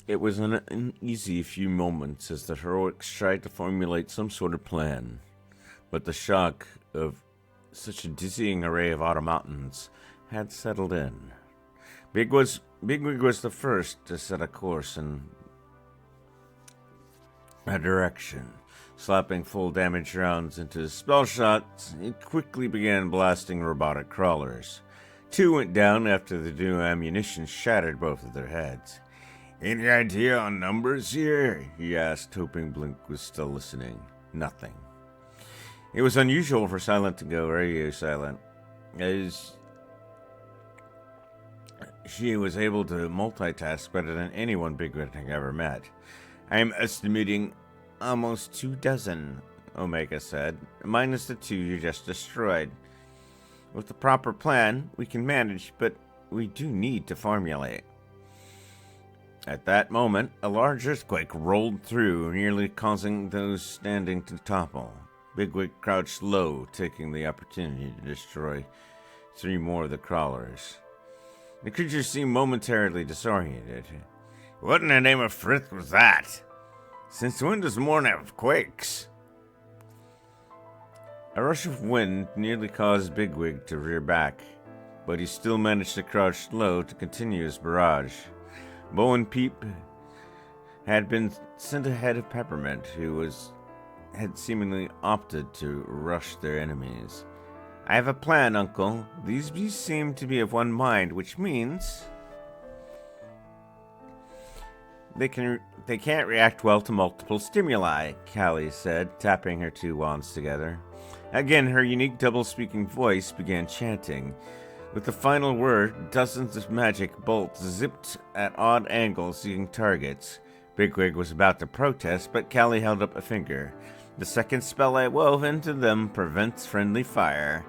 It was an uneasy few moments as the heroics tried to formulate some sort of plan, but the shock of such a dizzying array of automatons had settled in. Bigwig was the first to set a course in a direction. Slapping full damage rounds into his spell shots, he quickly began blasting robotic crawlers. Two went down after the new ammunition shattered both of their heads. "Any idea on numbers here?" he asked, hoping Blink was still listening. Nothing. It was unusual for Silent to go radio silent, as she was able to multitask better than anyone Bigwig had ever met. "I'm estimating almost 24, Omega said, minus the 2 you just destroyed. With the proper plan, we can manage, but we do need to formulate." At that moment, a large earthquake rolled through, nearly causing those standing to topple. Bigwig crouched low, taking the opportunity to destroy 3 more of the crawlers. The creatures seemed momentarily disoriented. "What in the name of Frith was that? Since when does Morn have quakes?" A rush of wind nearly caused Bigwig to rear back, but he still managed to crouch low to continue his barrage. Bo and Peep had been sent ahead of Peppermint, who had seemingly opted to rush their enemies. "I have a plan, Uncle. These beasts seem to be of one mind, which means they can't react well to multiple stimuli," Callie said, tapping her 2 wands together. Again, her unique double-speaking voice began chanting. With the final word, dozens of magic bolts zipped at odd angles, seeking targets. Bigwig was about to protest, but Callie held up a finger. "The second spell I wove into them prevents friendly fire."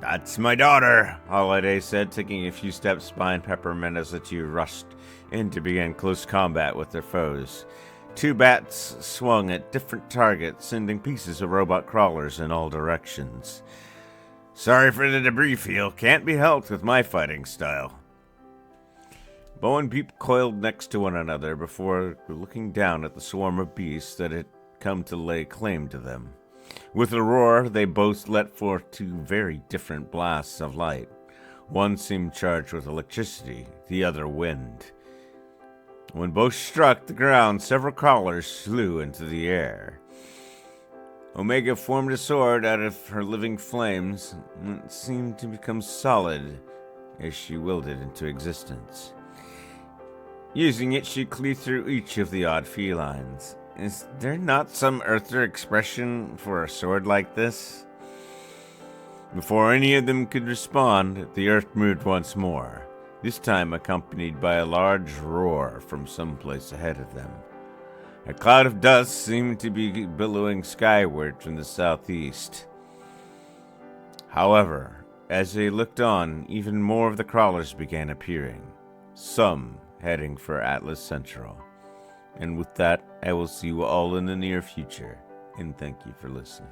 "That's my daughter," Holiday said, taking a few steps behind Peppermint as the 2 rushed in to begin close combat with their foes. 2 bats swung at different targets, sending pieces of robot crawlers in all directions. "Sorry for the debris field. Can't be helped with my fighting style." Bo and Peep coiled next to one another before looking down at the swarm of beasts that had come to lay claim to them. With a roar, they both let forth 2 very different blasts of light. One seemed charged with electricity, the other wind. When both struck the ground, several crawlers flew into the air. Omega formed a sword out of her living flames, and it seemed to become solid as she willed it into existence. Using it, she cleaved through each of the odd felines. Is there not some earther expression for a sword like this? Before any of them could respond, the earth moved once more, this time accompanied by a large roar from someplace ahead of them. A cloud of dust seemed to be billowing skyward from the southeast. However, as they looked on, even more of the crawlers began appearing, some heading for Atlas Central. And with that, I will see you all in the near future, and thank you for listening.